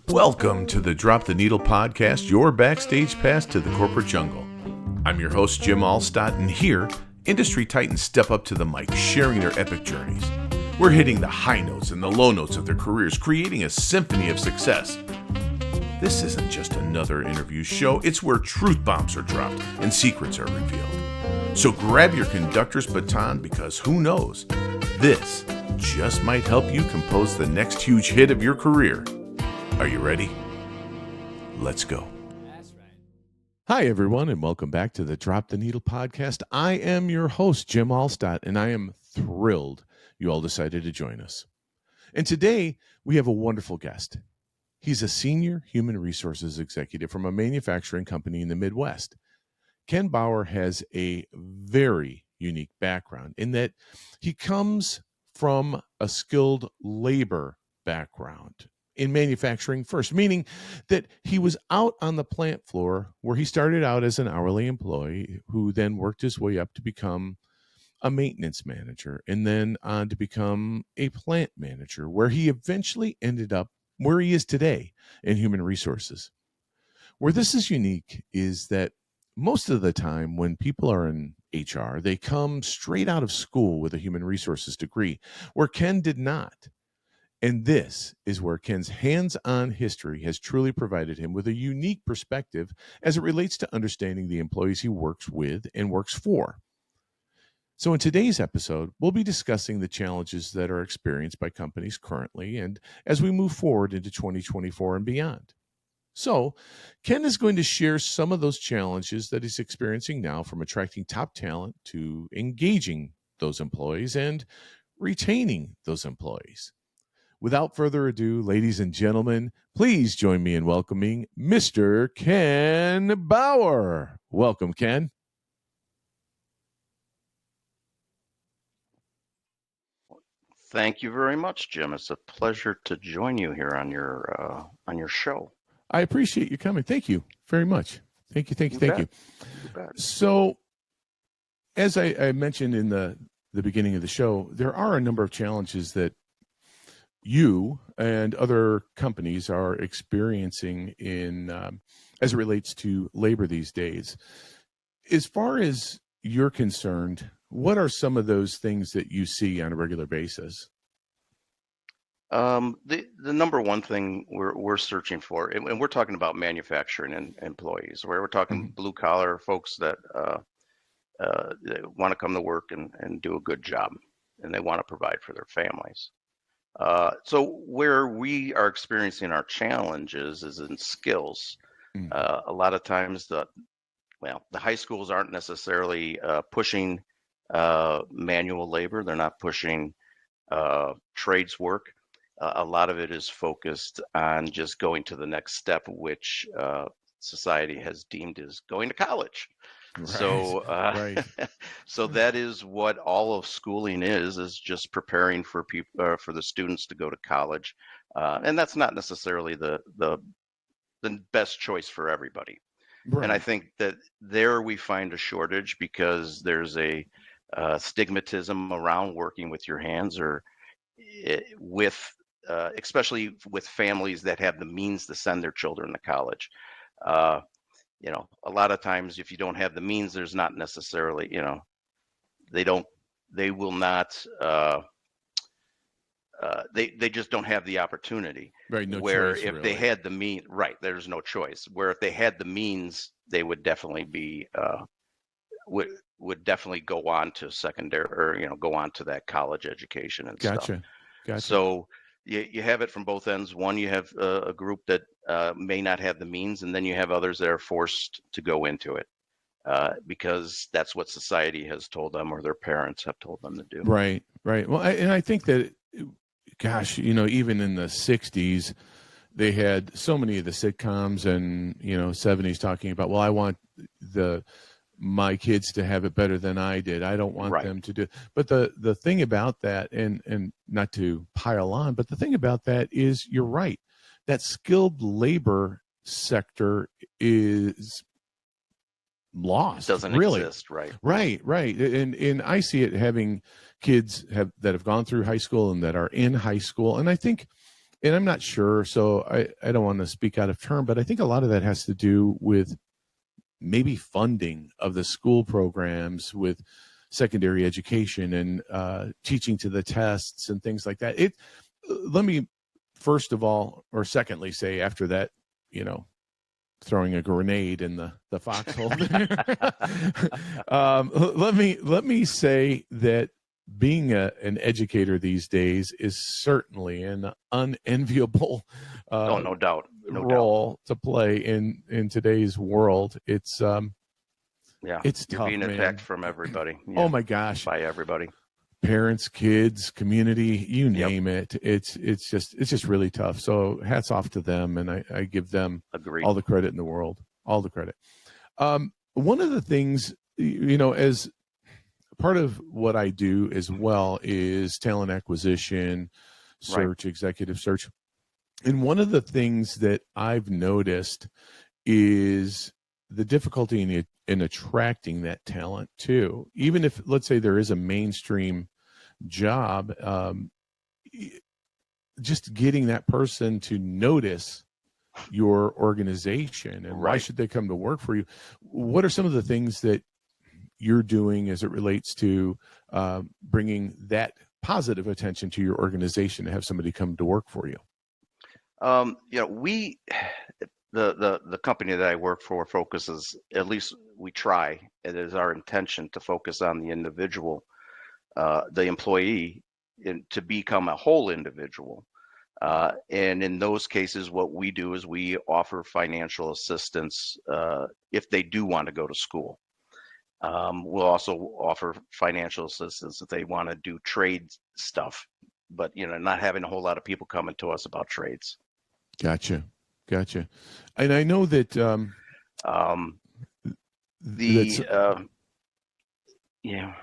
Welcome to the Drop the Needle podcast, your backstage pass to the corporate jungle. I'm your host, Jim Allstott, and here, industry titans step up to the mic, sharing their epic journeys. We're hitting the high notes and the low notes of their careers, creating a symphony of success. This isn't just another interview show, it's where truth bombs are dropped and secrets are revealed. So grab your conductor's baton because who knows, this just might help you compose the next huge hit of your career. Are you ready? Let's go. Hi, everyone, and welcome back to the Drop the Needle podcast. I am your host, Jim Allstott, and I am thrilled you all decided to join us. And today, we have a wonderful guest. He's a senior human resources executive from a manufacturing company in the Midwest. Ken Bauer has a very unique background in that he comes from a skilled labor background in manufacturing first, meaning that he was out on the plant floor where he started out as an hourly employee who then worked his way up to become a maintenance manager and then on to become a plant manager, where he eventually ended up where he is today in human resources. Where this is unique is that most of the time when people are in HR, they come straight out of school with a human resources degree, where Ken did not. And this is where Ken's hands-on history has truly provided him with a unique perspective as it relates to understanding the employees he works with and works for. So in today's episode, we'll be discussing the challenges that are experienced by companies currently and as we move forward into 2024 and beyond. So Ken is going to share some of those challenges that he's experiencing now, from attracting top talent to engaging those employees and retaining those employees. Without further ado, ladies and gentlemen, please join me in welcoming Mr. Ken Bauer. Welcome, Ken. Thank you very much, Jim. It's a pleasure to join you here on your show. I appreciate you coming. Thank you very much. Thank you. You bet. So, as I mentioned in the beginning of the show, there are a number of challenges that you and other companies are experiencing in as it relates to labor these days. As far as you're concerned, what are some of those things that you see on a regular basis? The number one thing we're searching for, and we're talking about manufacturing and employees, where we're talking blue collar folks that want to come to work and do a good job, and they want to provide for their families. So where we are experiencing our challenges is in skills. A lot of times the high schools aren't necessarily pushing manual labor. They're not pushing trades work. A lot of it is focused on just going to the next step, which society has deemed as going to college. Right. So, right. So that is what all of schooling is just preparing for people, for the students to go to college, and that's not necessarily the best choice for everybody. Right. And I think that there we find a shortage because there's a stigmatism around working with your hands, or especially with families that have the means to send their children to college. A lot of times if you don't have the means, there's not necessarily, they will not, they just don't have the opportunity. Right. No where choice, if really. they had the means, right, there's no choice. Where if they had the means, they would definitely be, would definitely go on to secondary, or, go on to that college education and stuff. Gotcha. So you have it from both ends. One, you have a group that may not have the means, and then you have others that are forced to go into it because that's what society has told them, or their parents have told them to do. Right. Well, I think that, gosh, even in the 60s, they had so many of the sitcoms and, 70s talking about, well, I want my kids to have it better than I did. I don't want them to do. But the thing about that, and not to pile on, but the thing about that is, you're right. That skilled labor sector is lost. Doesn't really exist, right? Right. And I see it having kids that have gone through high school and that are in high school. And I think and I'm not sure, so I don't want to speak out of turn, but I think a lot of that has to do with maybe funding of the school programs with secondary education and teaching to the tests and things like that. Let me first of all, or secondly, say after that, throwing a grenade in the foxhole there. Let me say that being an educator these days is certainly an unenviable no doubt role to play in today's world. It's yeah, it's you're tough, being man. attacked from everybody. Yeah, Oh my gosh, by everybody. parents, kids, community, you name it. It's just really tough. So hats off to them, and I give them Agreed. all the credit in the world. All the credit. One of the things, as part of what I do as well is talent acquisition, search, executive search. And one of the things that I've noticed is the difficulty in attracting that talent too. Even if, let's say, there is a mainstream job, just getting that person to notice your organization and why should they come to work for you. What are some of the things that you're doing as it relates to bringing that positive attention to your organization to have somebody come to work for you? We, the company that I work for focuses, at least we try, it is our intention to focus on the individual, the employee, to become a whole individual. And in those cases, what we do is we offer financial assistance if they do want to go to school. We'll also offer financial assistance if they want to do trade stuff, but not having a whole lot of people coming to us about trades. Gotcha. And I know that yeah.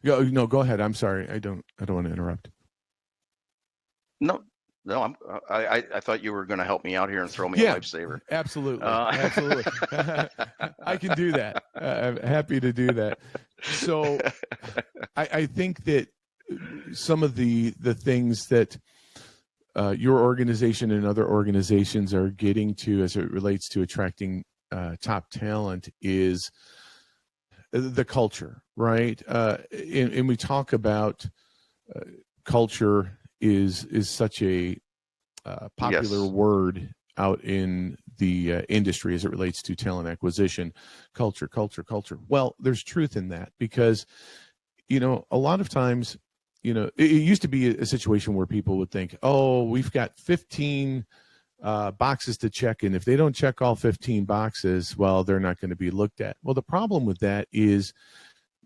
No, go ahead. I'm sorry. I don't want to interrupt. No, I thought you were going to help me out here and throw me a lifesaver. Absolutely. Absolutely. I can do that. I'm happy to do that. So I think that some of the things that your organization and other organizations are getting to as it relates to attracting top talent is the culture, right? And we talk about culture is such a popular word out in the industry as it relates to talent acquisition. Culture. Well, there's truth in that because, a lot of times, it used to be a situation where people would think, oh, we've got 15 boxes to check, and if they don't check all 15 boxes, well, they're not going to be looked at. Well, the problem with that is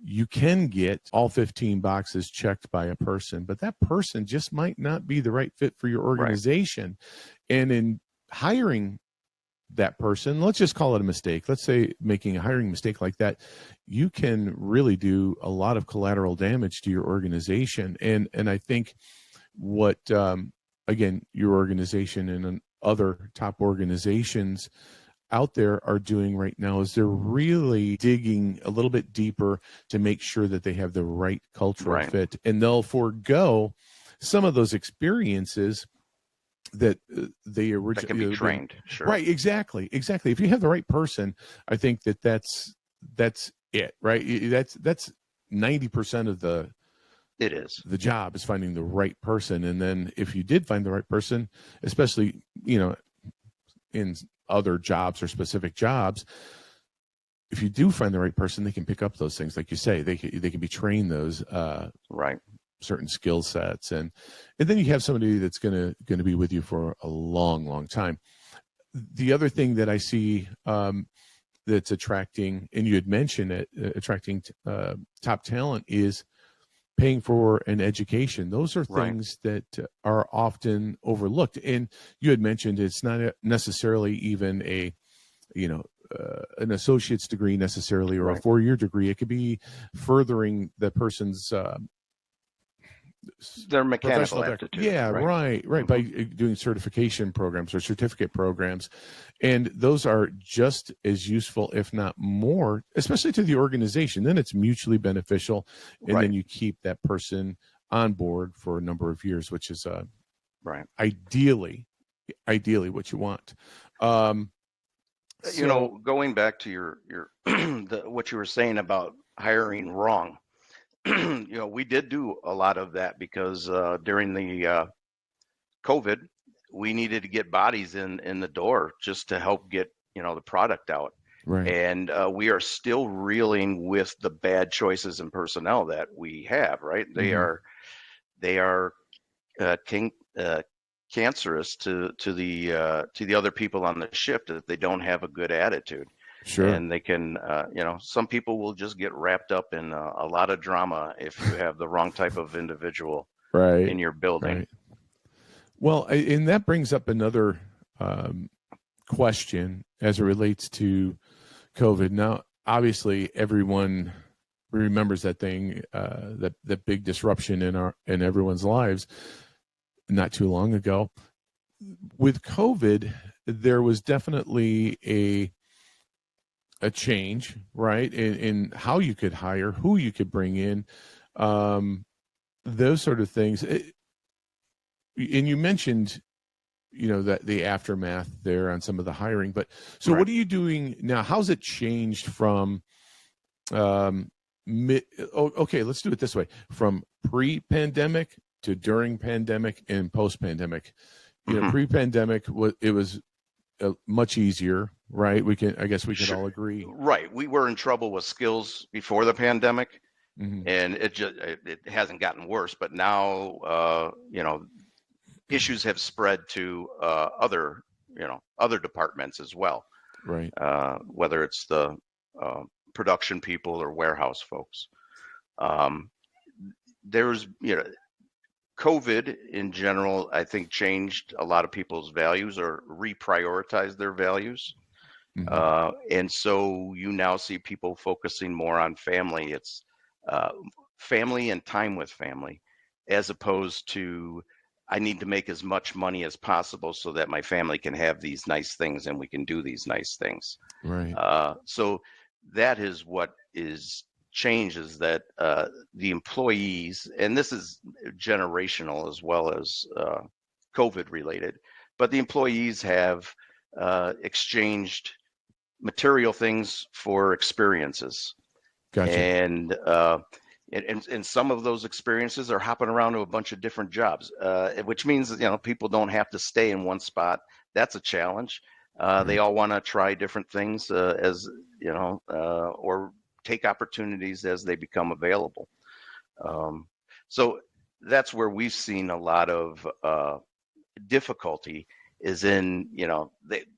you can get all 15 boxes checked by a person, but that person just might not be the right fit for your organization. And in hiring that person, let's just call it a mistake. Let's say making a hiring mistake like that, you can really do a lot of collateral damage to your organization. And I think what, again, your organization and other top organizations out there are doing right now is they're really digging a little bit deeper to make sure that they have the right cultural fit, and they'll forego some of those experiences that they originally can be trained. Sure. Right. Exactly. If you have the right person, I think that's it, right? That's 90% of the job is finding the right person. And then if you did find the right person, especially, in other jobs or specific jobs, if you do find the right person, they can pick up those things. Like you say, they can be trained those, certain skill sets. And then you have somebody that's going to be with you for a long, long time. The other thing that I see, that's attracting, and you had mentioned it, attracting top talent is paying for an education. Those are things that are often overlooked. And you had mentioned it's not necessarily even an associate's degree necessarily, or a 4-year degree. It could be furthering the person's their mechanical aptitude. Yeah, right. Mm-hmm. By doing certification programs or certificate programs. And those are just as useful, if not more, especially to the organization. Then it's mutually beneficial. And then you keep that person on board for a number of years, which is Right. Ideally what you want. Going back to your what you were saying about hiring wrong, we did do a lot of that because during the COVID, we needed to get bodies in the door just to help get the product out. Right. And we are still reeling with the bad choices in personnel that we have. Right. They are cancerous to the other people on the shift if they don't have a good attitude. Sure. And they can, some people will just get wrapped up in a lot of drama if you have the wrong type of individual in your building. Right. Well, and that brings up another question as it relates to COVID. Now, obviously, everyone remembers that thing, that big disruption in everyone's lives not too long ago. With COVID, there was definitely a change, right, in how you could hire, who you could bring in, those sort of things. And you mentioned, that the aftermath there on some of the hiring. But so What are you doing now? How's it changed from okay, let's do it this way. From pre-pandemic to during pandemic and post-pandemic. Pre-pandemic, it was much easier, right? I guess we can all agree. Right. We were in trouble with skills before the pandemic, and it hasn't gotten worse. But now, issues have spread to other departments as well. Right. Whether it's the production people or warehouse folks. There's, COVID in general, I think, changed a lot of people's values or reprioritized their values. And so you now see people focusing more on family. It's family and time with family, as opposed to I need to make as much money as possible so that my family can have these nice things and we can do these nice things. Right. So that is what is changed, is that the employees, and this is generational as well as COVID related, but the employees have exchanged material things for experiences. Gotcha. And some of those experiences are hopping around to a bunch of different jobs, which means people don't have to stay in one spot. That's a challenge. They all want to try different things or take opportunities as they become available. So that's where we've seen a lot of difficulty is in,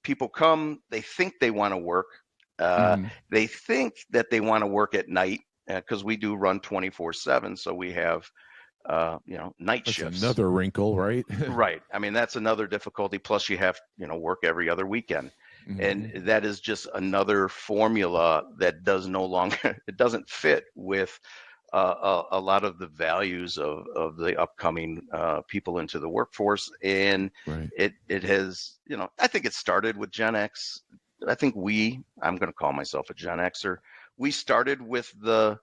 people come, they think they want to work. They think that they want to work at night because we do run 24/7. So we have, night shifts. Another wrinkle, right? Right. I mean, that's another difficulty. Plus you have, work every other weekend. And that is just another formula that it doesn't fit with a lot of the values of the upcoming people into the workforce. And it has, I think it started with Gen X. I think I'm going to call myself a Gen Xer. We started with the,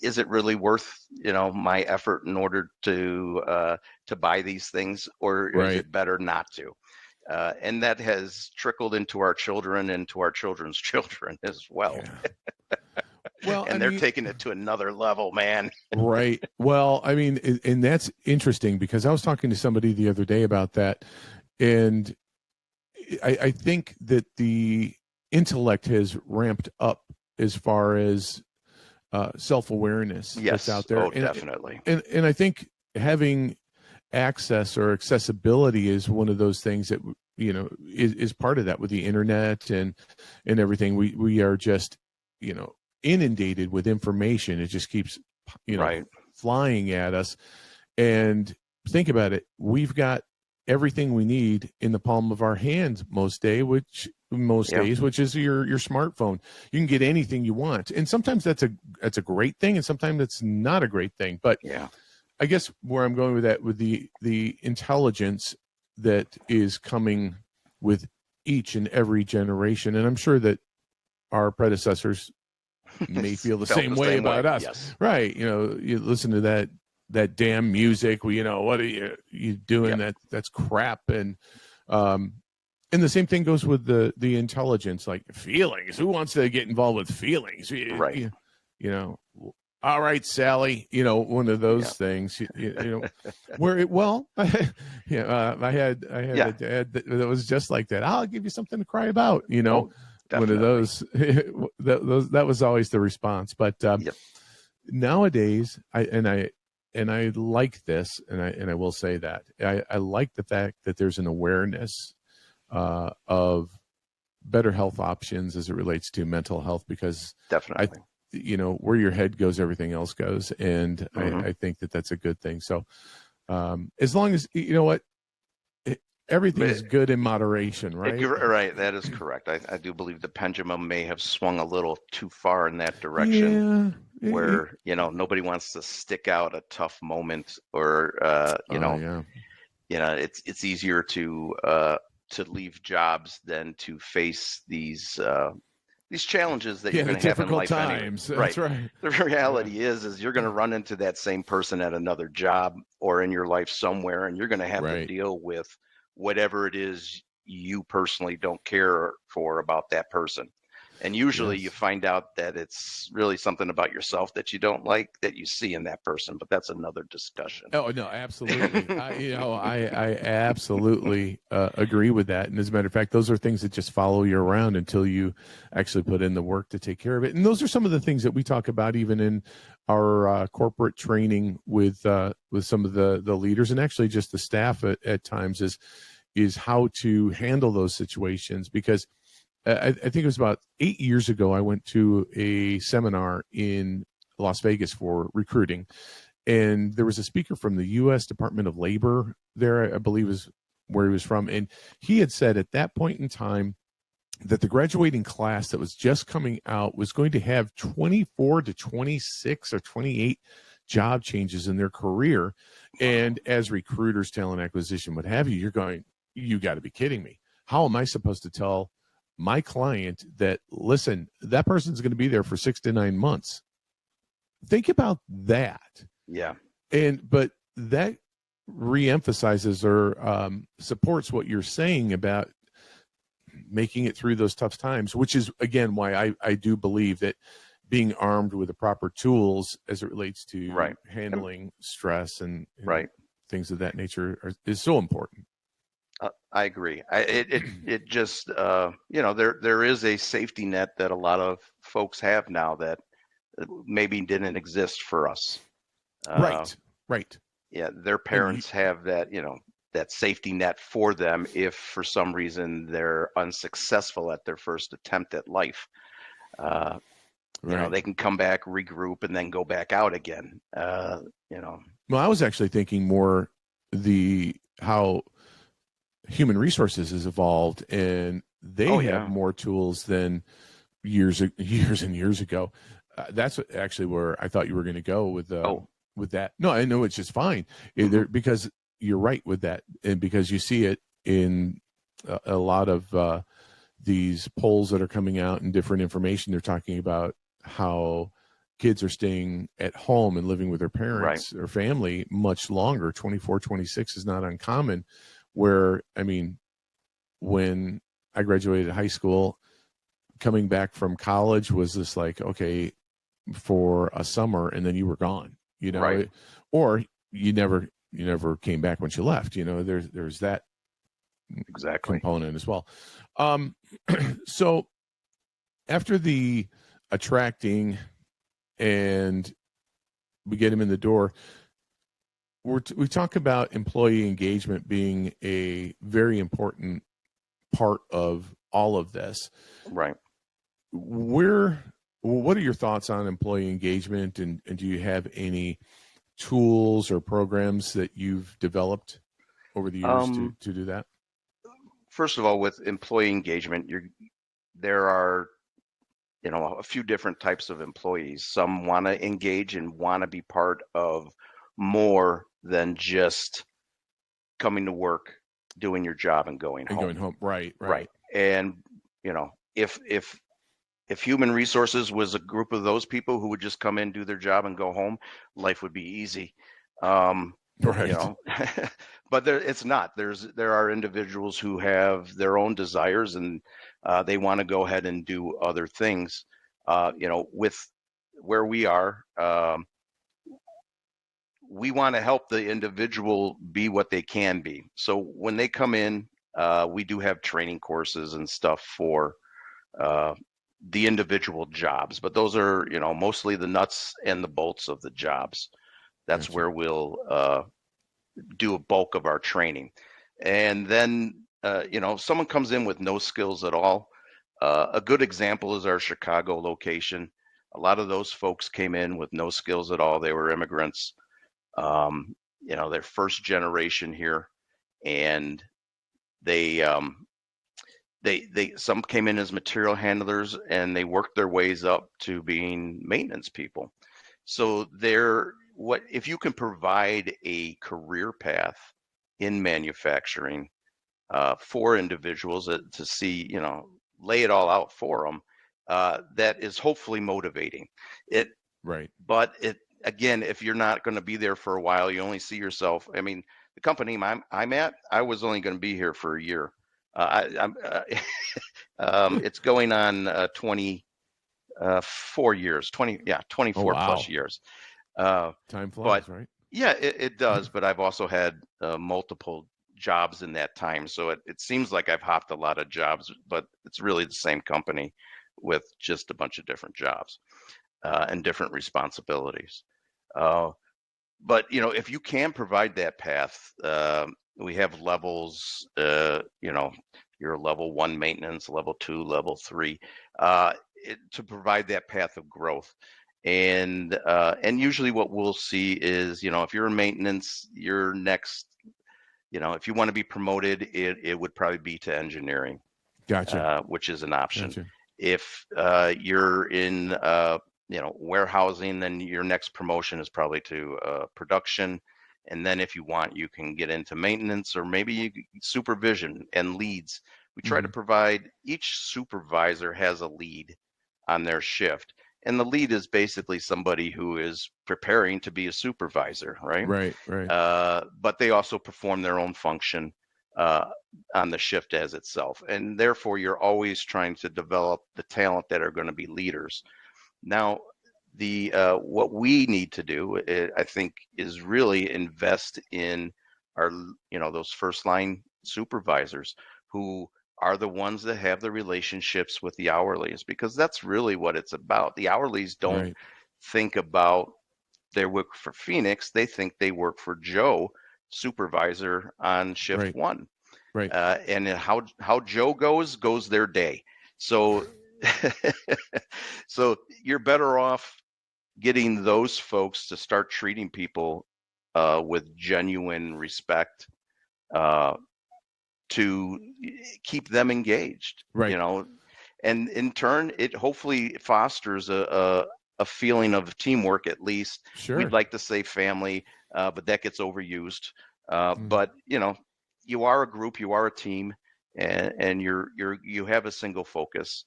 is it really worth, my effort in order to buy these things, or is it better not to? And that has trickled into our children and to our children's children as well. Yeah. Well, and they're taking it to another level, man. Right. Well, I mean, and that's interesting because I was talking to somebody the other day about that. And I think that the intellect has ramped up as far as self-awareness that's out there. Oh, definitely. And I think having access or accessibility is one of those things that, is part of that with the internet and everything. We are just, inundated with information. It just keeps, flying at us. And think about it. We've got everything we need in the palm of our hands most days, which is your smartphone. You can get anything you want. And sometimes that's a great thing. And sometimes that's not a great thing. But I guess where I'm going with that, with the intelligence that is coming with each and every generation. And I'm sure that our predecessors may feel the same way about us. Yes. Right. You listen to that that damn music. Well, what are you doing? Yep. That's crap. And the same thing goes with the intelligence, like feelings. Who wants to get involved with feelings? Right. All right, Sally. One of those things. Where it well, I had a dad that was just like that. I'll give you something to cry about. Oh, one of those. that was always the response. But nowadays, I like this, and I will say that I like the fact that there's an awareness of better health options as it relates to mental health, because definitely, where your head goes, everything else goes. And I think that that's a good thing. So as long as, everything is good in moderation, right? Right. That is correct. I do believe the pendulum may have swung a little too far in that direction. Yeah. Where, nobody wants to stick out a tough moment, or, it's easier to leave jobs than to face these challenges that you're going to have in life times. Anyway. That's right. The reality is you're going to run into that same person at another job or in your life somewhere, and you're going to have to deal with whatever it is you personally don't care for about that person. And usually you find out that it's really something about yourself that you don't like that you see in that person, but that's another discussion. Oh, no, absolutely. I absolutely agree with that. And as a matter of fact, those are things that just follow you around until you actually put in the work to take care of it. And those are some of the things that we talk about even in our corporate training with some of the leaders, and actually just the staff at times, is how to handle those situations. Because I think it was about 8 years ago, I went to a seminar in Las Vegas for recruiting, and there was a speaker from the U.S. Department of Labor there, I believe is where he was from. And he had said at that point in time that the graduating class that was just coming out was going to have 24 to 26 or 28 job changes in their career. And as recruiters, talent acquisition, what have you, you're going, you got to be kidding me. How am I supposed to tell my client that, listen, that person's going to be there for 6 to 9 months? Think about that. Yeah. But that reemphasizes or supports what you're saying about making it through those tough times, which is, again, why I do believe that being armed with the proper tools as it relates to handling stress and things of that nature is so important. I agree. It just, there is a safety net that a lot of folks have now that maybe didn't exist for us. Right. Yeah, their parents have that, that safety net for them if for some reason they're unsuccessful at their first attempt at life. They can come back, regroup, and then go back out again. Well, I was actually thinking more how human resources has evolved, and they have more tools than years and years ago. That's actually where I thought you were going to go with that. No, I know it's just fine because you're right with that, and because you see it in a lot of these polls that are coming out and different information. They're talking about how kids are staying at home and living with their parents or family much longer. 24, 26 is not uncommon. Where, I mean, when I graduated high school, coming back from college was just like, okay, for a summer, and then you were gone, or you never came back once you left. There's that component as well. So after the attracting and we get him in the door, we talk about employee engagement being a very important part of all of this. Right. What are your thoughts on employee engagement, and do you have any tools or programs that you've developed over the years to do that? First of all, with employee engagement, there are a few different types of employees. Some want to engage and want to be part of more than just coming to work, doing your job, and going home. Right. And if human resources was a group of those people who would just come in, do their job, and go home, life would be easy. You know, but it's not. There are individuals who have their own desires, and they want to go ahead and do other things. You know, with where we are, we want to help the individual be what they can be. So when they come in, we do have training courses and stuff for the individual jobs, but those are, you know, mostly the nuts and the bolts of the jobs. That's where we'll do a bulk of our training. And then, you know, if someone comes in with no skills at all, a good example is our Chicago location. A lot of those folks came in with no skills at all. They were immigrants, you know, they're first generation here, and they some came in as material handlers, and they worked their ways up to being maintenance people. So what if you can provide a career path in manufacturing for individuals to see, you know, lay it all out for them, that is hopefully motivating. But again, if you're not going to be there for a while, you only see yourself. I mean, the company I'm at, I was only going to be here for a year. It's going on 24 years, 24 plus years. Time flies, right? Yeah, it does. But I've also had multiple jobs in that time. So it seems like I've hopped a lot of jobs, but it's really the same company with just a bunch of different jobs and different responsibilities. But, you know, if you can provide that path, we have levels, you know, your level 1 maintenance, level 2, level 3, to provide that path of growth. And usually what we'll see is, you know, if you're in maintenance, your next, you know, if you want to be promoted, it would probably be to engineering, which is an option. If you're in, you know, warehousing, then your next promotion is probably to production. And then if you want, you can get into maintenance, or maybe supervision and leads. We try to provide, each supervisor has a lead on their shift. And the lead is basically somebody who is preparing to be a supervisor, right? Right. But they also perform their own function on the shift as itself. And therefore, you're always trying to develop the talent that are going to be leaders. Now, what we need to do, I think, is really invest in our, you know, those first line supervisors who are the ones that have the relationships with the hourlies, because that's really what it's about. The hourlies don't think about they work for Phoenix; they think they work for Joe, supervisor on shift 1. And how Joe goes their day. So so you're better off getting those folks to start treating people with genuine respect, to keep them engaged, you know, and in turn, it hopefully fosters a feeling of teamwork. At least we'd like to say family, but that gets overused. But you know, you are a group, you are a team, and you have a single focus,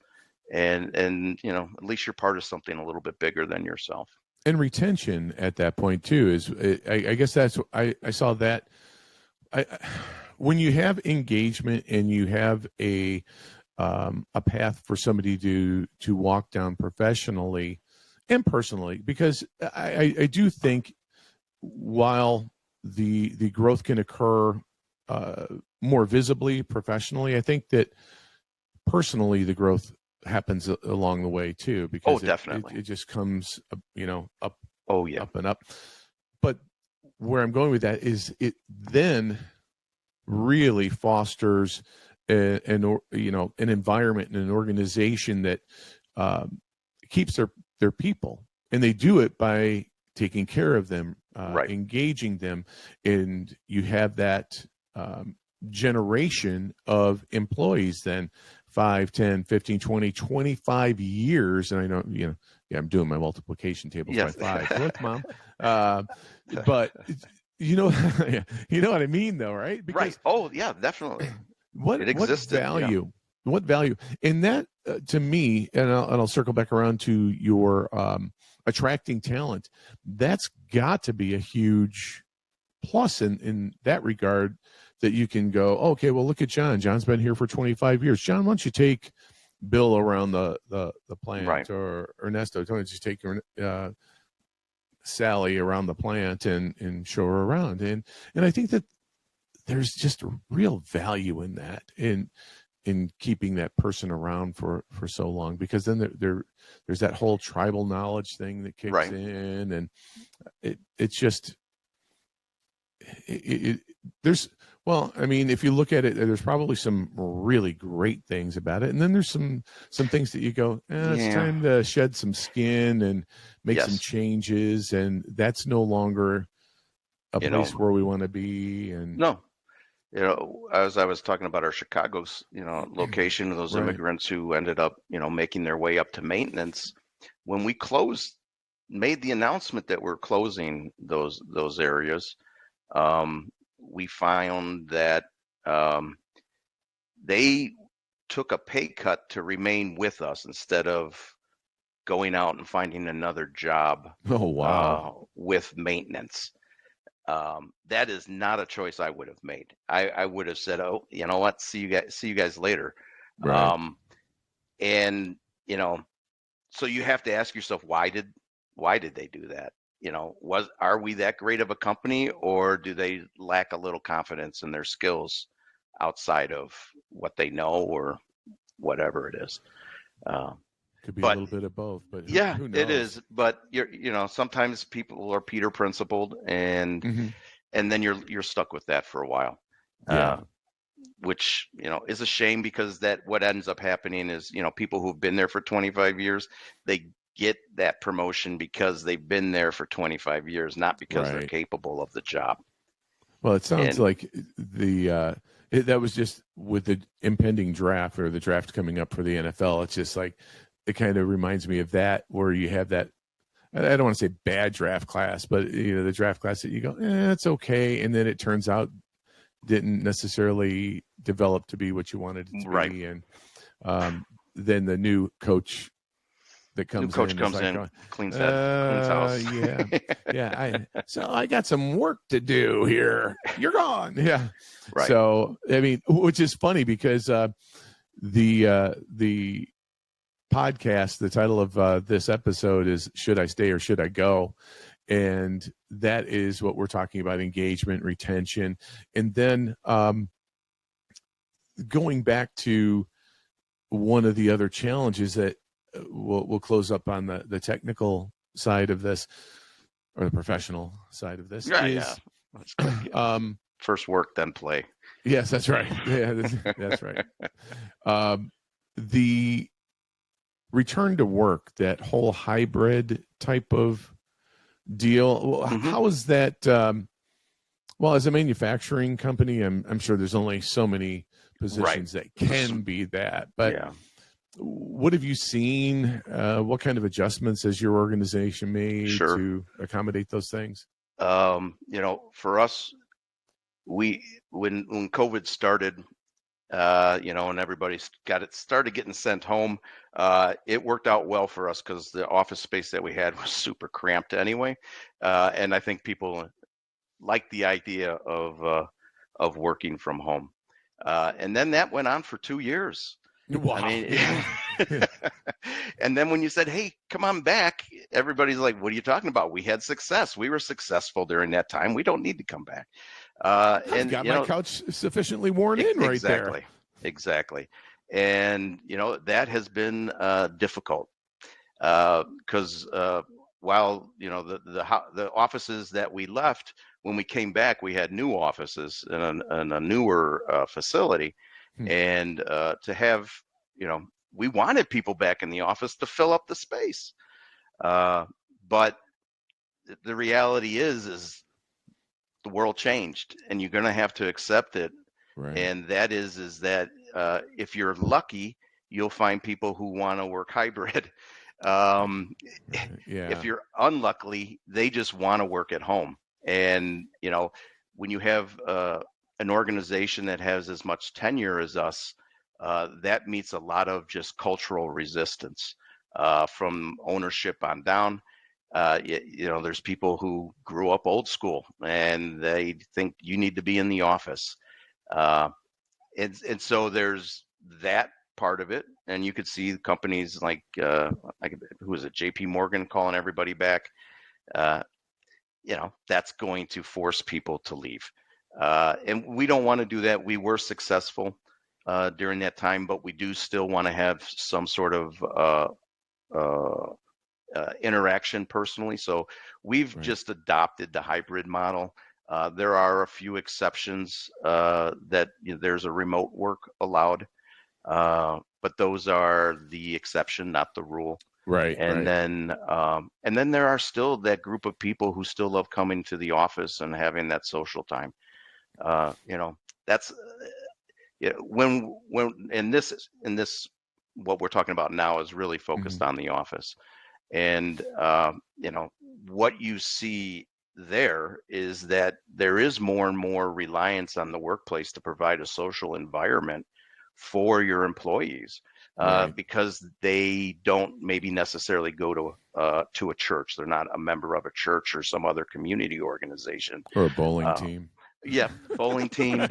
and you know, at least you're part of something a little bit bigger than yourself. And retention at that point too is, I guess that's, I saw that. When you have engagement and you have a path for somebody to walk down professionally and personally, because I do think while the growth can occur more visibly professionally, I think that personally the growth happens along the way too, because definitely it just comes, you know, up up and up. But where I'm going with that is, it then really fosters an environment and an organization that keeps their people, and they do it by taking care of them, engaging them, and you have that generation of employees then 5, 10, 15, 20, 25 years. And I know, you know, I'm doing my multiplication tables by 5. Look, Mom. But you know, you know what I mean, though, right? Because, oh yeah, definitely. What value? What value? And that, to me, and I'll circle back around to your attracting talent, that's got to be a huge plus in that regard, that you can go, okay, well, look at John. John's been here for 25 years. John, why don't you take Bill around the plant, Right. or Ernesto, why don't you take Sally around the plant and show her around? And I think that there's just a real value in that, in keeping that person around for so long, because then there's that whole tribal knowledge thing that kicks Right. in, and it's just there's, well, I mean, if you look at it, there's probably some really great things about it, and then there's some things that you go, it's time to shed some skin and make some changes, and that's no longer a place where we want to be. And no, as I was talking about our Chicago's, location, those Right. immigrants who ended up, making their way up to maintenance, when we made the announcement that we're closing those areas, we found that they took a pay cut to remain with us instead of going out and finding another job. Oh, wow. With maintenance. That is not a choice I would have made. I would have said, "Oh, you know what? See you guys later." Right. And so you have to ask yourself, why did they do that? Are we that great of a company, or do they lack a little confidence in their skills outside of what they know, or whatever it is? Could be a little bit of both, but who knows? It is. But sometimes people are Peter principled, and then you're stuck with that for a while. Which is a shame, because what ends up happening is people who've been there for 25 years, they get that promotion because they've been there for 25 years, not because they're capable of the job. Well, it sounds like that was just with the impending draft, or the draft coming up for the NFL. It's just like, it kind of reminds me of that, where you have that, I don't want to say bad draft class, but the draft class that you go, it's okay, and then it turns out didn't necessarily develop to be what you wanted it to be, and then the new coach that comes in, cleans house. So I got some work to do here. You're gone. Right. So I mean, which is funny, because the podcast, the title of this episode is "Should I Stay or Should I Go?" And that is what we're talking about: engagement, retention, and then going back to one of the other challenges that we'll close up on the technical side of this, or the professional side of this. First work, then play. Yes, that's right. Yeah, that's right. The return to work, that whole hybrid type of deal. How is that? Well, as a manufacturing company, I'm sure there's only so many positions that can be that. But what have you seen? What kind of adjustments has your organization made to accommodate those things? For us, when COVID started, and everybody started getting sent home, it worked out well for us, because the office space that we had was super cramped anyway, and I think people liked the idea of working from home, and then that went on for 2 years. Wow. I mean, and then when you said, "Hey, come on back," everybody's like, "What are you talking about? We had success. We were successful during that time. We don't need to come back." I've got my couch sufficiently worn in right there. Exactly. And, that has been difficult, because while, the offices that we left, when we came back, we had new offices in a newer facility. And to have, we wanted people back in the office to fill up the space. But the reality is the world changed, and you're going to have to accept it. Right. And that is that if you're lucky, you'll find people who want to work hybrid. If you're unlucky, they just want to work at home. And, when you have an organization that has as much tenure as us, that meets a lot of just cultural resistance from ownership on down. There's people who grew up old school and they think you need to be in the office. And so there's that part of it. And you could see companies like who is it, JP Morgan calling everybody back. That's going to force people to leave. And we don't want to do that. We were successful during that time, but we do still want to have some sort of interaction personally. So we've just adopted the hybrid model. There are a few exceptions that there's a remote work allowed, but those are the exception, not the rule. Right. And then there are still that group of people who still love coming to the office and having that social time. That's when in this what we're talking about now is really focused on the office. And what you see there is that there is more and more reliance on the workplace to provide a social environment for your employees, because they don't maybe necessarily go to a church. They're not a member of a church or some other community organization or a bowling team. Yeah, bowling team,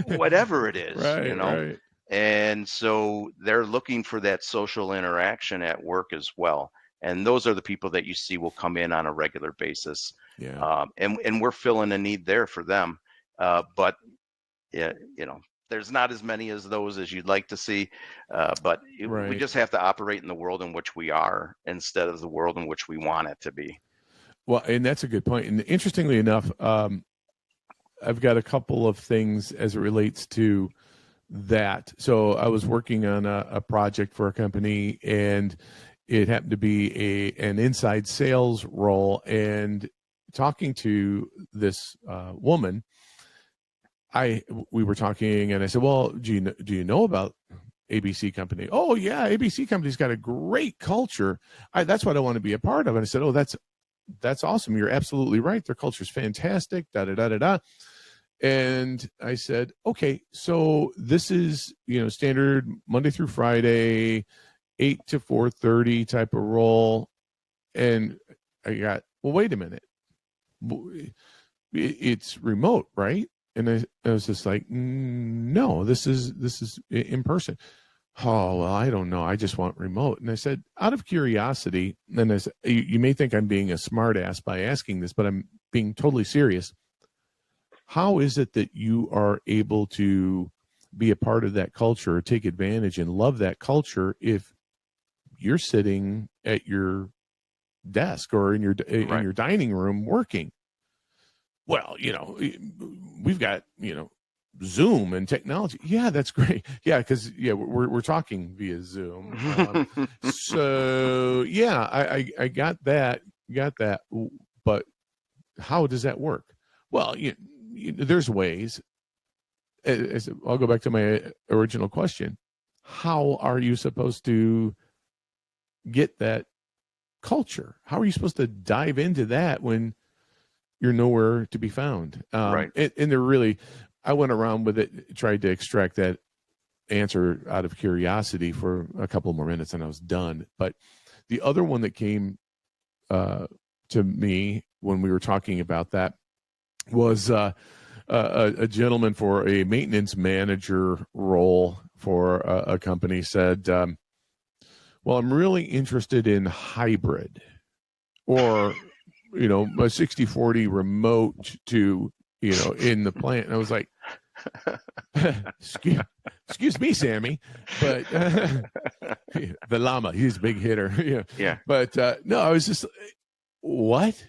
whatever it is, Right. And so they're looking for that social interaction at work as well. And those are the people that you see will come in on a regular basis. And we're filling a need there for them. But there's not as many as those as you'd like to see. But we just have to operate in the world in which we are instead of the world in which we want it to be. Well, and that's a good point. And interestingly enough, I've got a couple of things as it relates to that. So I was working on a project for a company, and it happened to be an inside sales role. And talking to this woman, we were talking, and I said, "Well, do you know about ABC company?" "Oh yeah, ABC company's got a great culture. That's what I want to be a part of." And I said, "Oh, that's awesome. You're absolutely right. Their culture's fantastic. Da da da da da." And I said, "Okay, so this is standard Monday through Friday, 8 to 4:30 type of role." And I got, "Well, wait a minute. It's remote, right?" And I was just like, "No, this is in person." "Oh, well, I don't know. I just want remote." And I said, out of curiosity, and I said, you may think I'm being a smart ass by asking this, but I'm being totally serious. How is it that you are able to be a part of that culture, or take advantage and love that culture, if you're sitting at your desk or in your dining room working? "Well, we've got, Zoom and technology." "Yeah, that's great. Yeah, because we're talking via Zoom." So yeah, I got that. But how does that work? Well, there's ways. I'll go back to my original question. How are you supposed to get that culture? How are you supposed to dive into that when you're nowhere to be found? And they're really, I went around with it, tried to extract that answer out of curiosity for a couple more minutes, and I was done. But the other one that came to me when we were talking about that was a gentleman for a maintenance manager role for a company said, "Well, I'm really interested in hybrid, or a 60-40 remote to in the plant." And I was like, excuse me, Sammy, but the llama, he's a big hitter. Yeah. But no, I was just, what?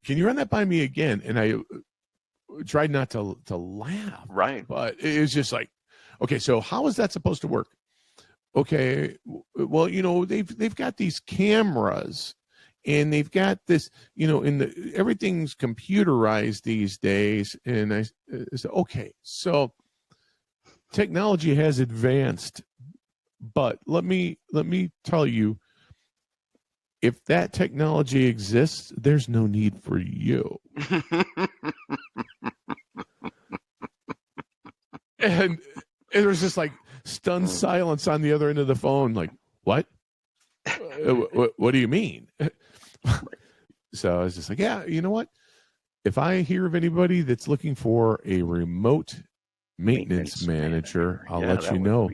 Can you run that by me again? And I tried not to laugh. Right. But it was just like, okay, so how is that supposed to work? Okay, well, they've got these cameras, and they've got this, everything's computerized these days. And I said, okay, so technology has advanced, but let me tell you, if that technology exists, there's no need for you. And there was just like stunned silence on the other end of the phone. Like, what? what do you mean? So I was just like, yeah, you know what? If I hear of anybody that's looking for a remote maintenance manager, I'll let you know.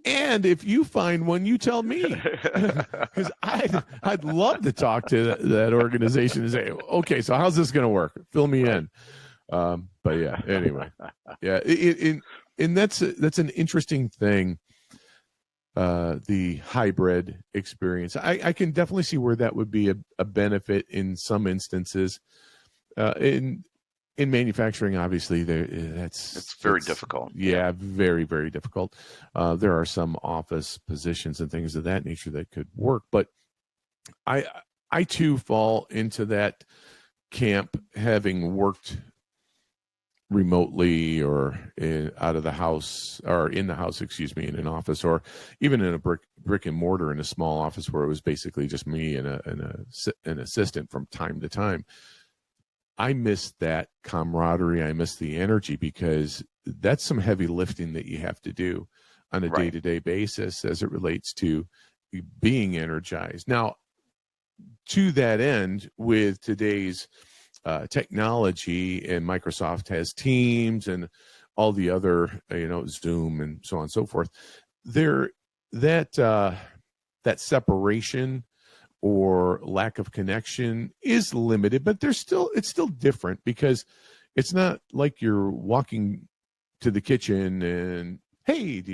And if you find one, you tell me, because I'd love to talk to that organization and say, okay, so how's this going to work? Fill me in. But yeah, anyway, yeah, and that's an interesting thing. The hybrid experience, I can definitely see where that would be a benefit in some instances. In manufacturing, obviously, it's very difficult. Yeah, very, very difficult. There are some office positions and things of that nature that could work, but I too fall into that camp, having worked remotely or out of the house, or in the house, excuse me, in an office, or even in a brick and mortar in a small office where it was basically just me and an assistant from time to time. I miss that camaraderie. I miss the energy, because that's some heavy lifting that you have to do on a day-to-day basis as it relates to being energized. Now, to that end, with today's technology, and Microsoft has Teams and all the other, Zoom and so on and so forth, that separation or lack of connection is limited, but it's still different, because it's not like you're walking to the kitchen and, hey, do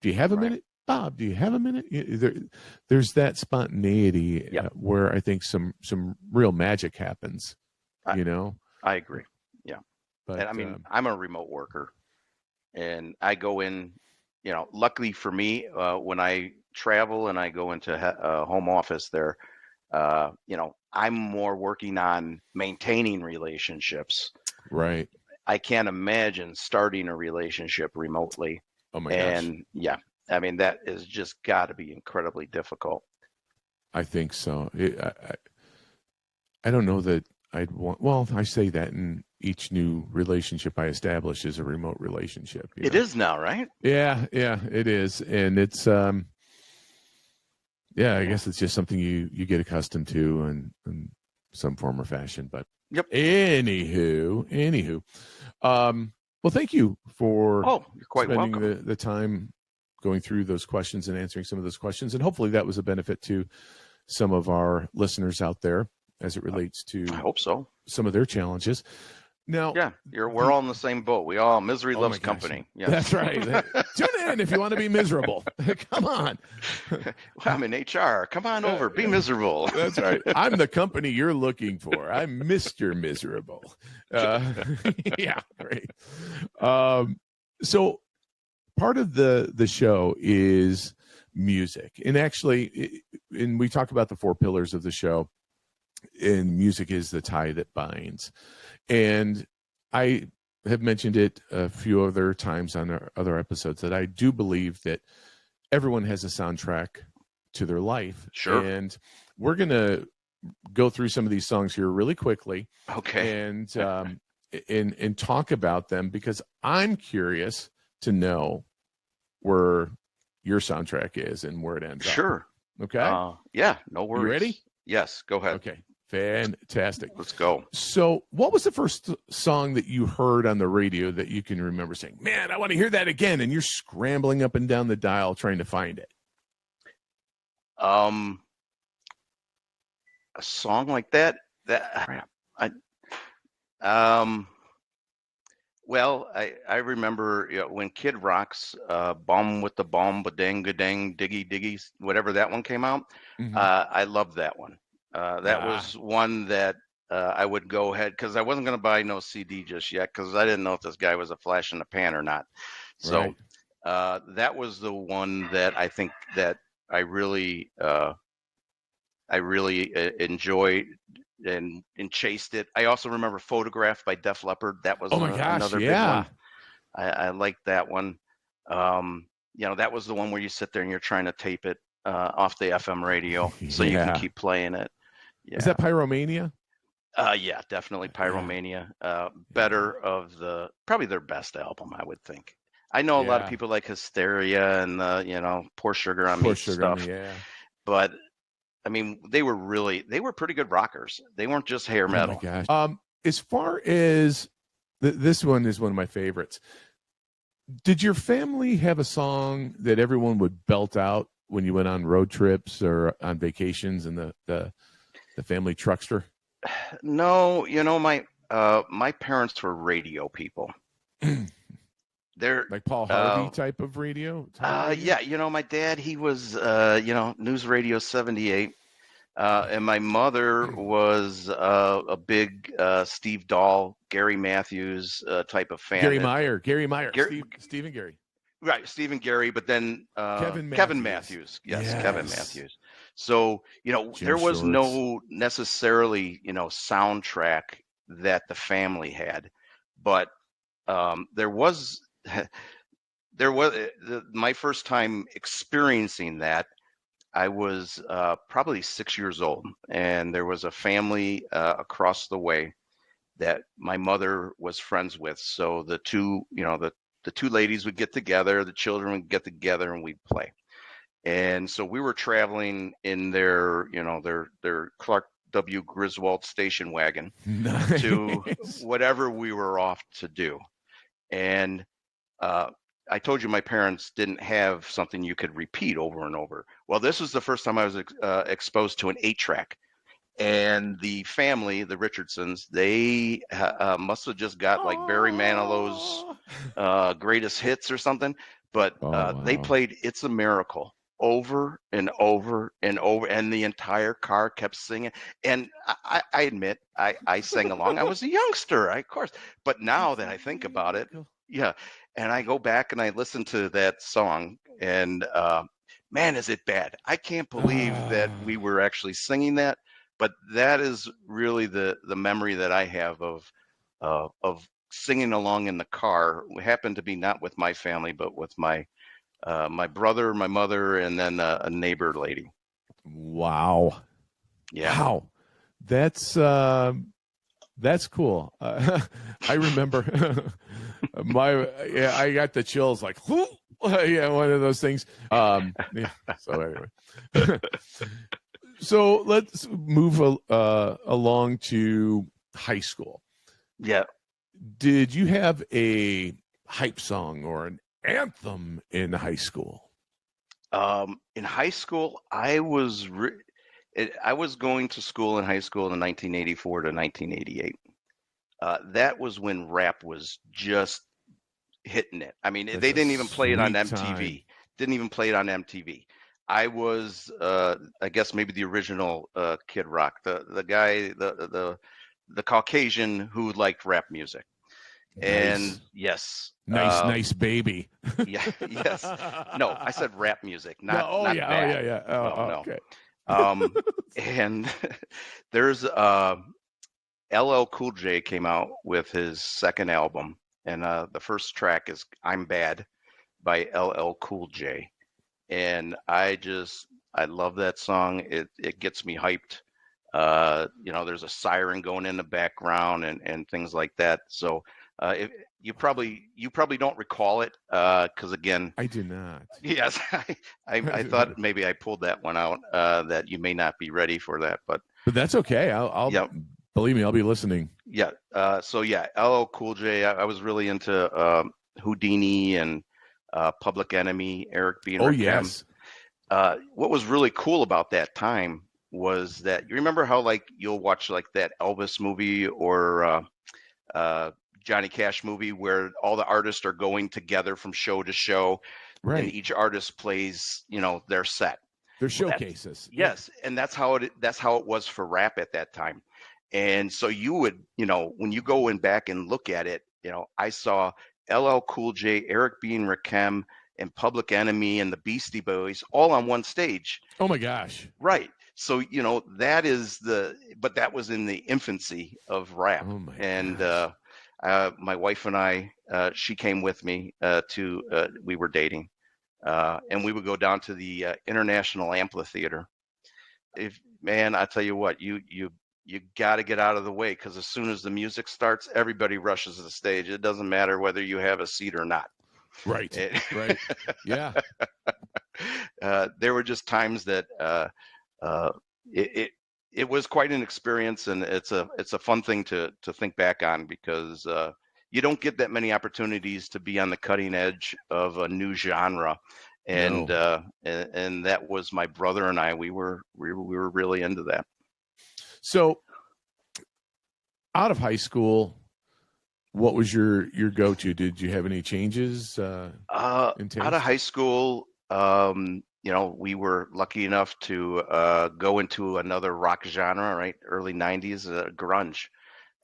you have a minute, Bob? Do you have a minute? There's that spontaneity where I think some real magic happens. I agree. Yeah, but and I mean, I'm a remote worker, and I go in. Luckily for me, when I travel and I go into a home office there, I'm more working on maintaining relationships. Right. I can't imagine starting a relationship remotely. Oh my gosh. And yeah, I mean, that is just got to be incredibly difficult. I think so. I don't know that I'd want, well, I say that in each new relationship I establish is a remote relationship. It is now, right? Yeah, it is. And it's, I guess it's just something you get accustomed to in some form or fashion. But anywho, well, thank you for you're quite spending welcome. the time going through those questions and answering some of those questions. And hopefully that was a benefit to some of our listeners out there as it relates to, I hope so, some of their challenges. Now, we're all in the same boat. We all misery loves company. Yes. That's right. Tune in if you want to be miserable. Come on. Well, I'm in HR. Come on over. Be miserable. That's right. I'm the company you're looking for. I'm Mr. Miserable. Yeah, great. So part of the show is music, and actually, and we talk about the 4 pillars of the show, and music is the tie that binds. And I have mentioned it a few other times on our other episodes that I do believe that everyone has a soundtrack to their life. Sure. And we're going to go through some of these songs here really quickly. Okay. And talk about them, because I'm curious to know where your soundtrack is and where it ends up. Sure. Okay. Yeah, no worries. You ready? Yes, go ahead. Okay. Fantastic. Let's go. So what was the first song that you heard on the radio that you can remember saying, man, I want to hear that again, and you're scrambling up and down the dial trying to find it? A song like that, well, I remember when Kid Rock's Bum with the Bomb, Ba-Dang, Ga-Dang, Diggy, Diggy, whatever that one came out. Mm-hmm. I loved that one. That was one that I would go ahead, because I wasn't going to buy no CD just yet, because I didn't know if this guy was a flash in the pan or not. So that was the one that I think that I really enjoyed and chased it. I also remember Photograph by Def Leppard. That was another big one. I liked that one. That was the one where you sit there and you're trying to tape it off the FM radio so you can keep playing it. Yeah. Is that Pyromania? Yeah, definitely Pyromania. Better of probably their best album, I would think. I know a lot of Yeah. people like Hysteria and Pour Sugar on Pour Me sugar on me. stuff, Yeah. but I mean, they were pretty good rockers. They weren't just hair Oh my metal. gosh. As far as this one is one of my favorites. Did your family have a song that everyone would belt out when you went on road trips or on vacations in the family truckster? No, my parents were radio people. They're Like Paul Harvey type of radio? Talk radio? yeah, my dad, he was News Radio 78. And my mother was a big Steve Dahl, Gary Matthews type of fan. Gary Meyer, Gary, Steve and Gary. right, Steve and Gary, but then Kevin Kevin Matthews. Matthews. Yes, Kevin Matthews. So, there was no necessarily, soundtrack that the family had, but there was my first time experiencing that. I was probably 6 years old, and there was a family across the way that my mother was friends with. So the two, the two ladies would get together, the children would get together, and we'd play. And so we were traveling in their Clark W. Griswold station wagon to Nice. whatever we were off to do. And I told you my parents didn't have something you could repeat over and over. Well, this was the first time I was exposed to an 8-track. And the family, the Richardsons, they must have just got like Barry Manilow's greatest hits or something. But they played It's a Miracle over and over and over. And the entire car kept singing. And I admit, I sang along. I was a youngster, of course. But now that I think about it, yeah. And I go back and I listen to that song, and man, is it bad. I can't believe that we were actually singing that. But that is really the memory that I have of singing along in the car. We happened to be not with my family, but with my brother, my mother, and then a neighbor lady. Wow. Yeah. Wow. That's cool. I remember I got the chills like, yeah, one of those things. Yeah. So anyway, so let's move along to high school. Yeah. Did you have a hype song or an anthem in high school? In high school, I was going to school in high school in 1984 to 1988. That was when rap was just hitting it. I mean, they didn't even play it on MTV. Time. Didn't even play it on MTV. I was, I guess, maybe the original Kid Rock, the guy, the Caucasian who liked rap music. Nice. And yes, nice baby. Yeah, yes. No, I said rap music, not no, not yeah, bad. yeah. No. Okay. And there's LL Cool J came out with his second album, and the first track is "I'm Bad" by LL Cool J, and I love that song. It gets me hyped. There's a siren going in the background and things like that. So you probably don't recall it because again, I do not. yes, I thought maybe I pulled that one out that you may not be ready for that, but that's okay. I'll yeah. Believe me, I'll be listening. Yeah. So yeah, LL Cool J. I was really into Houdini and Public Enemy, Eric B. and Oh Rakim. yes. What was really cool about that time was that you remember how like you'll watch like that Elvis movie or Johnny Cash movie where all the artists are going together from show to show, right? And each artist plays, their set. Their showcases. Yes, and that's how it was for rap at that time. And so you would, when you go in back and look at it, I saw LL Cool J, Eric B. and Rakim, and Public Enemy and the Beastie Boys all on one stage. Oh my gosh. Right. So, but that was in the infancy of rap. Oh my and gosh. My wife and I, she came with me we were dating, and we would go down to the International Amphitheater. I tell you what, you got to get out of the way because as soon as the music starts, everybody rushes to the stage. It doesn't matter whether you have a seat or not. Right. Right. Yeah. There were just times that uh, it, it it was quite an experience, and it's a fun thing to think back on, because you don't get that many opportunities to be on the cutting edge of a new genre, and No. and that was my brother and I. We were really into that. So out of high school, what was your go-to? Did you have any changes in Out of taste? high school, we were lucky enough to go into another rock genre, right? Early 90s, grunge.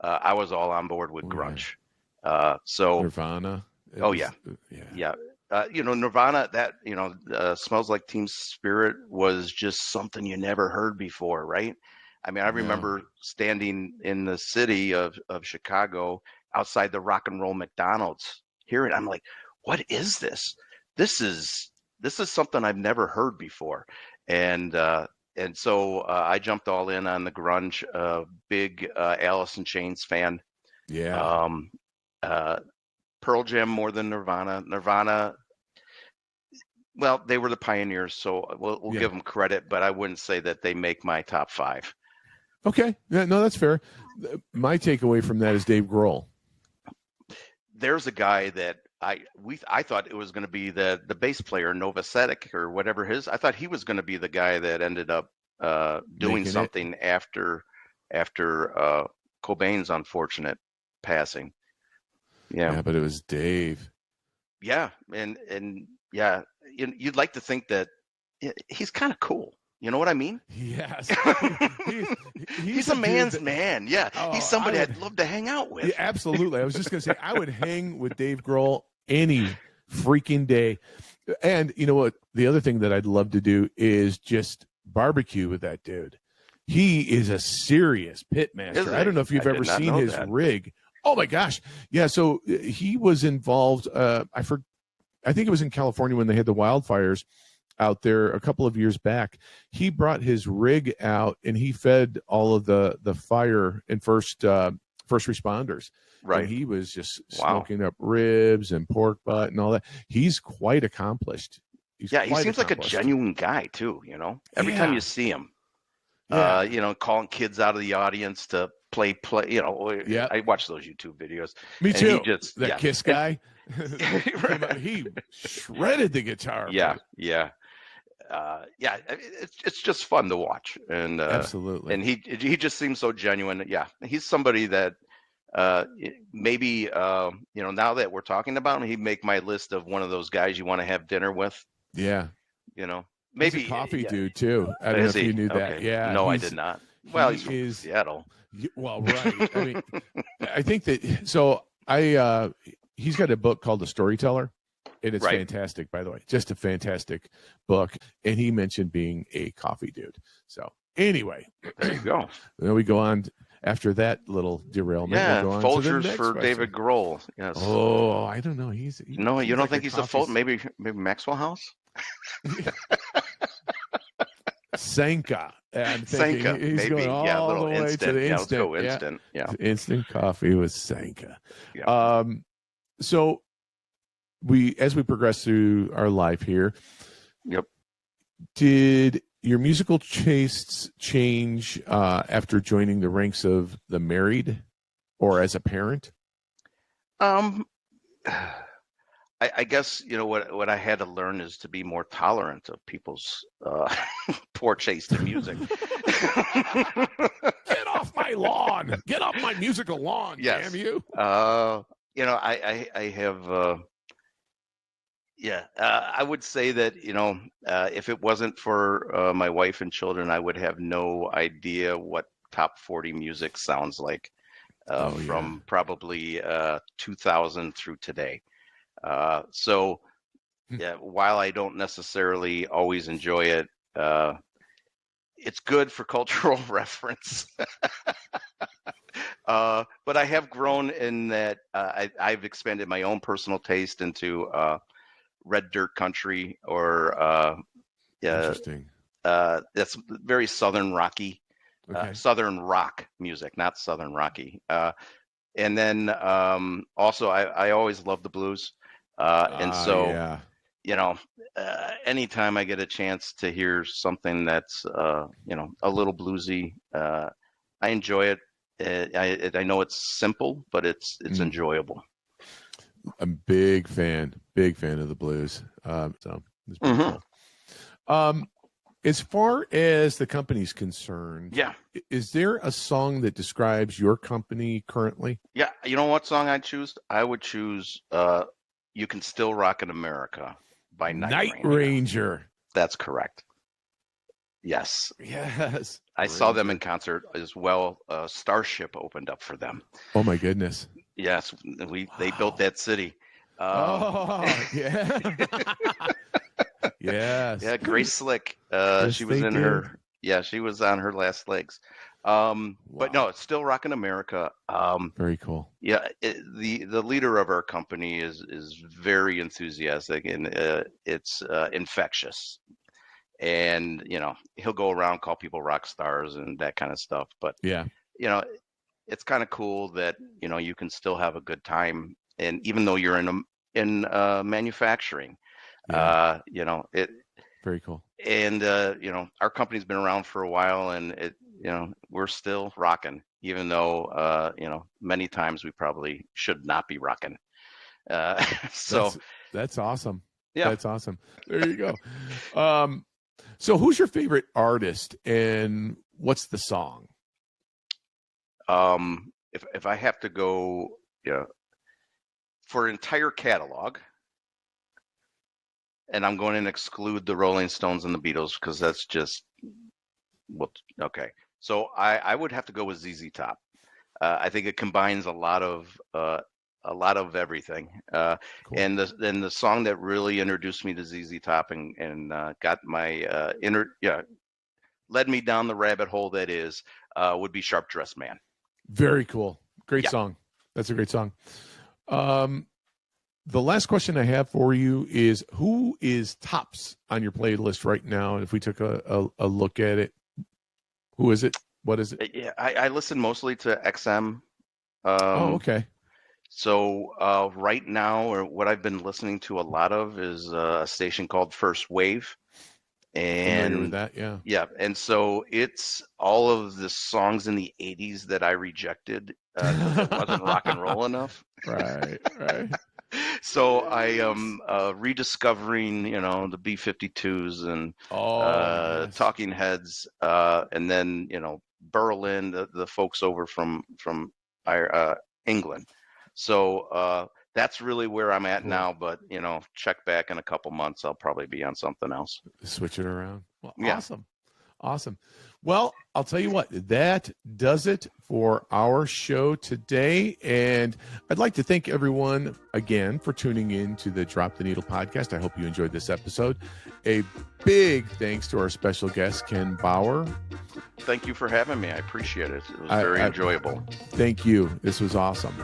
I was all on board with Oh yeah, grunge. So, Nirvana. It oh was yeah, yeah. yeah. Nirvana, that, Smells Like Teen Spirit was just something you never heard before, right? I mean, I No. remember standing in the city of Chicago outside the Rock and Roll McDonald's, hearing, I'm like, what is this? This is this is something I've never heard before. And so I jumped all in on the grunge, big Alice in Chains fan. Yeah. Um, uh, Pearl Jam more than Nirvana. Nirvana, well, they were the pioneers, so we'll Yeah. give them credit, but I wouldn't say that they make my top five. Okay. Yeah, no, that's fair. My takeaway from that is Dave Grohl. There's a guy that I thought it was going to be the bass player, Novoselic or whatever his. I thought he was going to be the guy that ended up doing Making it. something after Cobain's unfortunate passing. Yeah, Yeah, but it was Dave. yeah, and yeah, you'd like to think that he's kind of cool. You know what I mean? Yes. He- He's a a dude man's that, man. Yeah, he's oh, somebody I'd love to hang out with. yeah, absolutely. I was just going to say, I would hang with Dave Grohl any freaking day. And you know what? The other thing that I'd love to do is just barbecue with that dude. He is a serious pit Is master. I don't he? know if you've I did ever not seen know his that. rig. Oh my gosh. Yeah. So he was involved. I think it was in California when they had the wildfires out there a couple of years back. He brought his rig out and he fed all of the fire and first responders. Right. And he was just Wow. smoking up ribs and pork butt and all that. He's quite accomplished. Yeah, he seems like a genuine guy too, Every time Yeah. you see him, Yeah. calling kids out of the audience to play, Yeah. I watch those YouTube videos. Me And too. he just, That yeah. Kiss guy. He shredded the guitar. Yeah, yeah. Yeah, it's just fun to watch. And Absolutely. and he just seems so genuine. Yeah, he's somebody that maybe now that we're talking about him, he'd make my list of one of those guys you want to have dinner with. Yeah. Maybe He's a coffee yeah. dude too. I don't know Is if he? you knew that. Okay. Yeah. No, I did not. Well, he's from Seattle. Well, right. I mean, I think that. So he's got a book called The Storyteller, and it's Right. fantastic. By the way, just a fantastic book. And he mentioned being a coffee dude. So anyway, There you go. then we go on after that little derailment. Yeah, we'll go on to the Folgers next for question. David Grohl. Yes. Oh, I don't know. No, you don't like think he's a Folger? Maybe Maxwell House? Sanka. I'm thinking Sanka, he's maybe. going all Yeah, a the little way to instant. the Yeah, let's instant. go instant. Yeah. Instant coffee with Sanka. Yeah. So as we progress through our life here, Yep. did your musical tastes change after joining the ranks of the married or as a parent? Um, I guess what I had to learn is to be more tolerant of people's poor taste in music. Get off my lawn! Get off my musical lawn! Yes. Damn you! I have. I would say that if it wasn't for my wife and children, I would have no idea what top 40 music sounds like from probably 2000 through today. So yeah, while I don't necessarily always enjoy it, it's good for cultural reference. But I have grown in that I've expanded my own personal taste into red dirt country, or Interesting. that's very southern rocky, Okay. southern rock music, not southern rocky. And then also I always loved the blues. And so, Yeah. you know, anytime I get a chance to hear something that's, you know, a little bluesy, I enjoy it. I know it's simple, but it's enjoyable. I'm big fan of the blues. So it's pretty cool. As far as the company's concerned, Yeah. is there a song that describes your company currently? Yeah. You know what song I'd choose? I would choose You Can Still Rock in America by Night Ranger. That's correct. Yes. Yes. I saw them in concert as well. Starship opened up for them. Oh my goodness. Yes, they built that city. Oh yeah. Yes. Yeah, Grace Slick. Yes, she was in her. Yeah, she was on her last legs. But no, it's still rocking America. Very cool. Yeah, the leader of our company is very enthusiastic, and it's infectious. And you know, he'll go around, call people rock stars and that kind of stuff. But yeah, you know, it's kind of cool that, you know, you can still have a good time, and even though you're in manufacturing, you know, it very cool. And you know, our company's been around for a while, and it, you know, we're still rocking, even though you know, many times we probably should not be rocking. So that's awesome. Yeah, that's awesome. There you go. So who's your favorite artist and what's the song? If I have to go, yeah, for an entire catalog, and I'm going to exclude the Rolling Stones and the Beatles because that's just, well, okay. So I would have to go with ZZ Top. I think it combines a lot of everything. Cool. And the song that really introduced me to ZZ Top and got my led me down the rabbit hole that is would be Sharp Dressed Man. Very cool. Great song. That's a great song. The last question I have for you is, who is tops on your playlist right now? And if we took a look at it, who is it? What is it? Yeah, I listen mostly to XM. Oh, okay. So right now, or what I've been listening to a lot of is a station called First Wave. And with that, yeah, and so it's all of the songs in the 80s that I rejected because it wasn't rock and roll enough. Right. So I am rediscovering, you know, the B-52s and Talking Heads, and then, you know, Berlin, the folks over from England. So that's really where I'm at now. But, you know, check back in a couple months, I'll probably be on something else. Switch it around. Well, yeah. Awesome. Well, I'll tell you what, that does it for our show today. And I'd like to thank everyone again for tuning in to the Drop the Needle podcast. I hope you enjoyed this episode. A big thanks to our special guest, Ken Bauer. Thank you for having me. I appreciate it. It was very enjoyable. Thank you. This was awesome.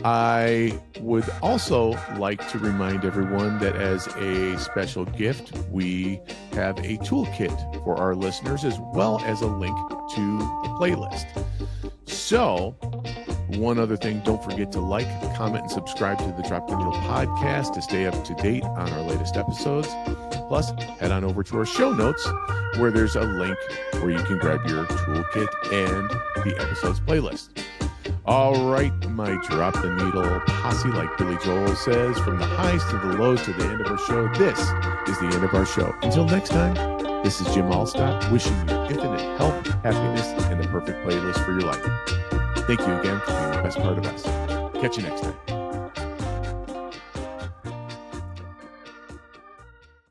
I would also like to remind everyone that as a special gift, we have a toolkit for our listeners, as well as a link to the playlist. So, one other thing, don't forget to like, comment, and subscribe to the Drop the Needle podcast to stay up to date on our latest episodes. Plus, head on over to our show notes where there's a link where you can grab your toolkit and the episode's playlist. All right, my Drop the Needle posse, like Billy Joel says, from the highs to the lows to the end of our show, this is the end of our show. Until next time, this is Jim Allstott wishing you infinite health, happiness, and the perfect playlist for your life. Thank you again for being the best part of us. Catch you next time.